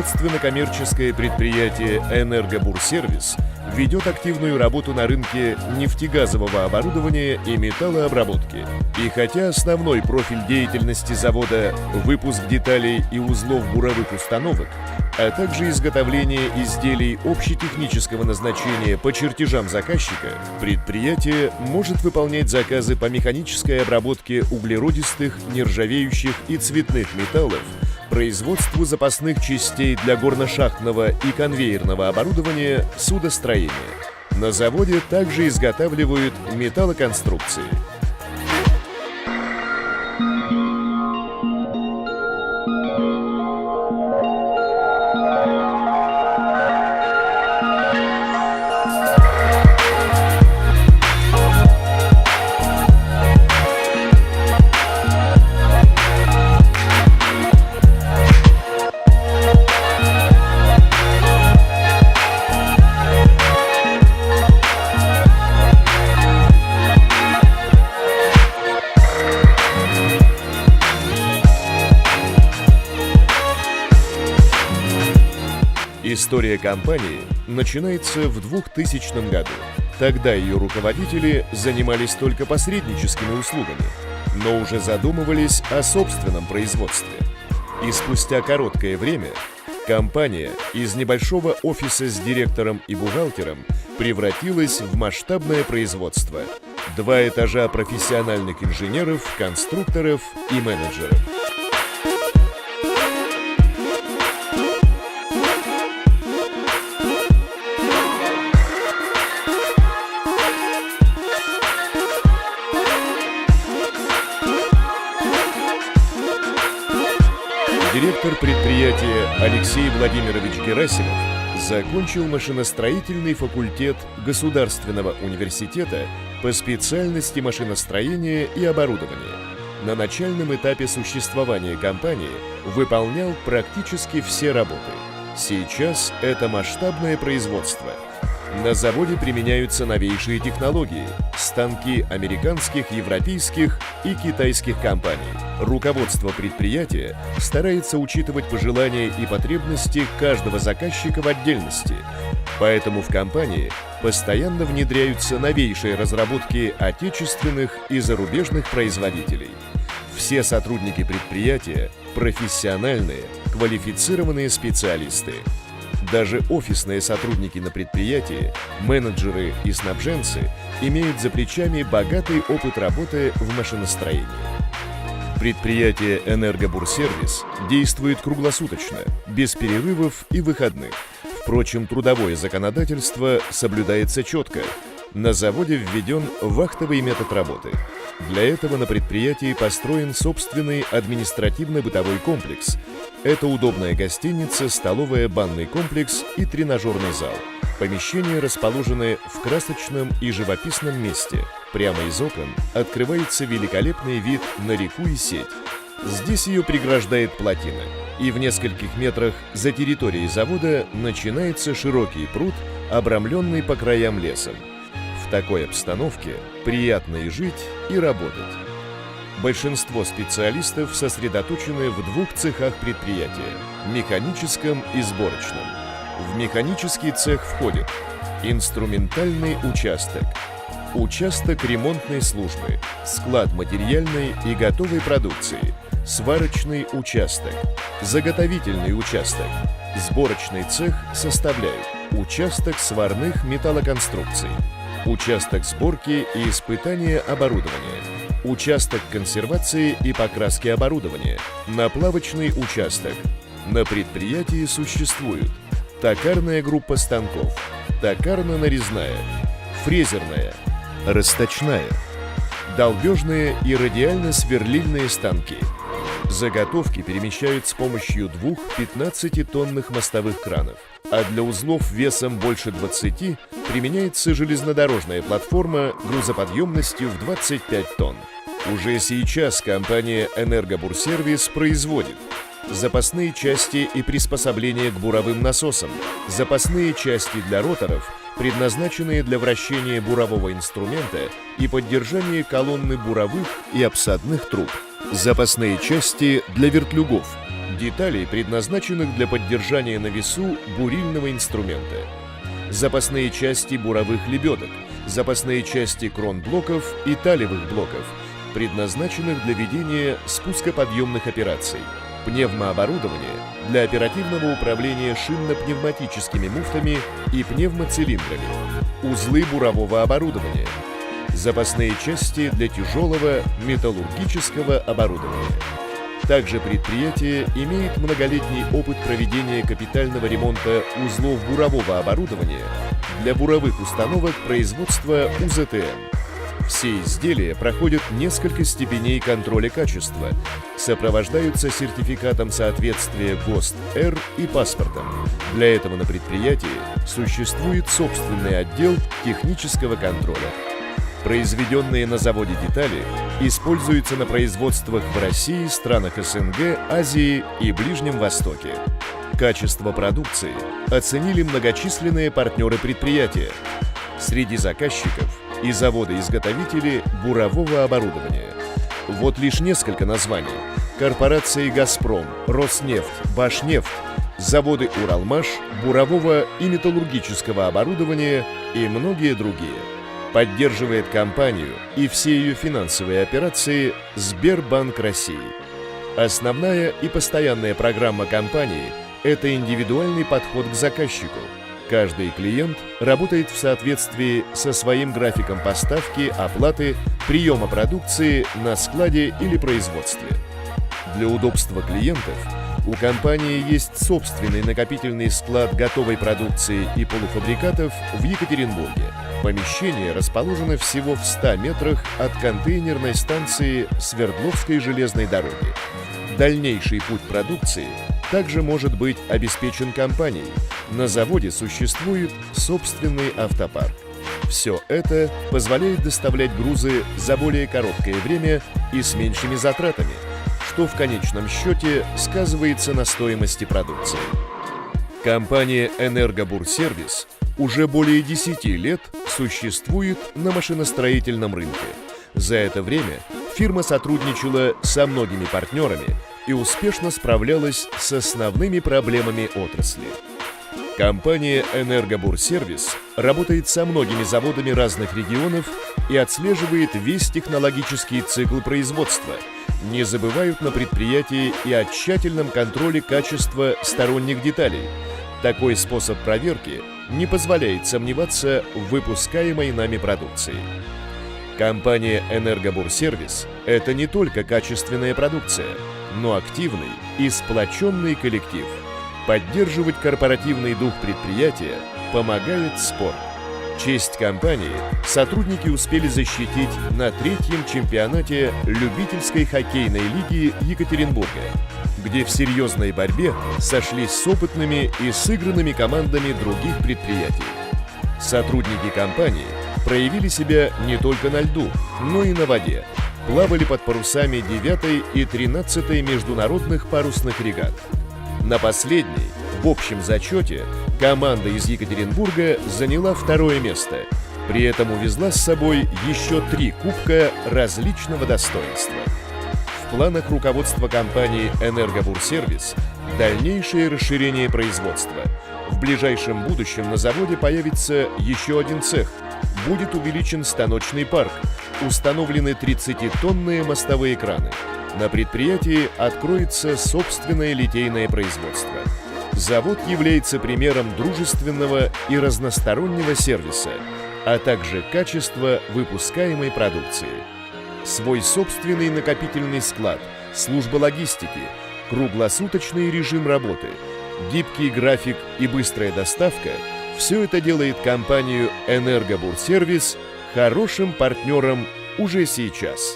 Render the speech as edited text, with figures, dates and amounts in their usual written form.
производственно-коммерческое предприятие «Энергобурсервис» ведет активную работу на рынке нефтегазового оборудования и металлообработки. И хотя основной профиль деятельности завода – выпуск деталей и узлов буровых установок, а также изготовление изделий общетехнического назначения по чертежам заказчика, предприятие может выполнять заказы по механической обработке углеродистых, нержавеющих и цветных металлов, производству запасных частей для горно-шахтного и конвейерного оборудования судостроения. На заводе также изготавливают металлоконструкции. История компании начинается в 2000 году. Тогда ее руководители занимались только посредническими услугами, но уже задумывались о собственном производстве. И спустя короткое время компания из небольшого офиса с директором и бухгалтером превратилась в масштабное производство. 2 этажа профессиональных инженеров, конструкторов и менеджеров. Директор предприятия Алексей Владимирович Герасимов закончил машиностроительный факультет Государственного университета по специальности машиностроения и оборудования. На начальном этапе существования компании выполнял практически все работы. Сейчас это масштабное производство. На заводе применяются новейшие технологии, станки американских, европейских и китайских компаний. Руководство предприятия старается учитывать пожелания и потребности каждого заказчика в отдельности, поэтому в компании постоянно внедряются новейшие разработки отечественных и зарубежных производителей. Все сотрудники предприятия – профессиональные, квалифицированные специалисты. Даже офисные сотрудники на предприятии, менеджеры и снабженцы имеют за плечами богатый опыт работы в машиностроении. Предприятие «Энергобурсервис» действует круглосуточно, без перерывов и выходных. Впрочем, трудовое законодательство соблюдается четко. На заводе введен вахтовый метод работы. Для этого на предприятии построен собственный административно-бытовой комплекс. Это удобная гостиница, столовая, банный комплекс и тренажерный зал. Помещения расположены в красочном и живописном месте. Прямо из окон открывается великолепный вид на реку и сеть. Здесь ее преграждает плотина, и в нескольких метрах за территорией завода начинается широкий пруд, обрамленный по краям лесом. В такой обстановке приятно и жить, и работать. Большинство специалистов сосредоточены в 2 цехах предприятия – механическом и сборочном. В механический цех входит инструментальный участок, участок ремонтной службы, склад материальной и готовой продукции, сварочный участок, заготовительный участок, сборочный цех составляют участок сварных металлоконструкций, участок сборки и испытания оборудования, участок консервации и покраски оборудования, наплавочный участок. На предприятии существуют токарная группа станков, токарно-нарезная, фрезерная, расточная, долбежные и радиально-сверлильные станки. Заготовки перемещают с помощью 2 15-тонных мостовых кранов, а для узлов весом больше 20 применяется железнодорожная платформа грузоподъемностью в 25 тонн. Уже сейчас компания «Энергобурсервис» производит запасные части и приспособления к буровым насосам, запасные части для роторов, предназначенные для вращения бурового инструмента и поддержания колонны буровых и обсадных труб, запасные части для вертлюгов, деталей, предназначенных для поддержания на весу бурильного инструмента, запасные части буровых лебедок, запасные части кронблоков и талевых блоков, предназначенных для ведения спускоподъемных операций, пневмооборудование для оперативного управления шинно-пневматическими муфтами и пневмоцилиндрами, узлы бурового оборудования, запасные части для тяжелого металлургического оборудования. Также предприятие имеет многолетний опыт проведения капитального ремонта узлов бурового оборудования для буровых установок производства УЗТМ. Все изделия проходят несколько степеней контроля качества, сопровождаются сертификатом соответствия ГОСТ-Р и паспортом. Для этого на предприятии существует собственный отдел технического контроля. Произведенные на заводе детали используются на производствах в России, странах СНГ, Азии и Ближнем Востоке. Качество продукции оценили многочисленные партнеры предприятия. Среди заказчиков и заводы-изготовители бурового оборудования. Вот лишь несколько названий: корпорации «Газпром», «Роснефть», «Башнефть», заводы «Уралмаш», бурового и металлургического оборудования и многие другие. Поддерживает компанию и все ее финансовые операции Сбербанк России. Основная и постоянная программа компании – это индивидуальный подход к заказчику. Каждый клиент работает в соответствии со своим графиком поставки, оплаты, приема продукции на складе или производстве. Для удобства клиентов у компании есть собственный накопительный склад готовой продукции и полуфабрикатов в Екатеринбурге. Помещение расположено всего в 100 метрах от контейнерной станции Свердловской железной дороги. Дальнейший путь продукции также может быть обеспечен компанией. На заводе существует собственный автопарк. Все это позволяет доставлять грузы за более короткое время и с меньшими затратами, что в конечном счете сказывается на стоимости продукции. Компания «Энергобурсервис» уже более 10 лет существует на машиностроительном рынке. За это время фирма сотрудничала со многими партнерами и успешно справлялась с основными проблемами отрасли. Компания «Энергобурсервис» работает со многими заводами разных регионов и отслеживает весь технологический цикл производства. Не забывают на предприятии и о тщательном контроле качества сторонних деталей. Такой способ проверки не позволяет сомневаться в выпускаемой нами продукции. Компания «Энергобурсервис» — это не только качественная продукция, но активный и сплоченный коллектив. Поддерживать корпоративный дух предприятия помогает спорт. Честь компании сотрудники успели защитить на 3-м чемпионате любительской хоккейной лиги Екатеринбурга, где в серьезной борьбе сошлись с опытными и сыгранными командами других предприятий. Сотрудники компании проявили себя не только на льду, но и на воде. Плавали под парусами 9-й и 13-й международных парусных регат. На последней, в общем зачете, команда из Екатеринбурга заняла 2-е место. При этом увезла с собой еще 3 кубка различного достоинства. В планах руководства компании «Энергобурсервис» дальнейшее расширение производства. В ближайшем будущем на заводе появится еще 1 цех. Будет увеличен станочный парк. Установлены 30-тонные мостовые краны. На предприятии откроется собственное литейное производство. Завод является примером дружественного и разностороннего сервиса, а также качества выпускаемой продукции. Свой собственный накопительный склад, служба логистики, круглосуточный режим работы, гибкий график и быстрая доставка – все это делает компанию «Энергобурсервис» хорошим партнером уже сейчас.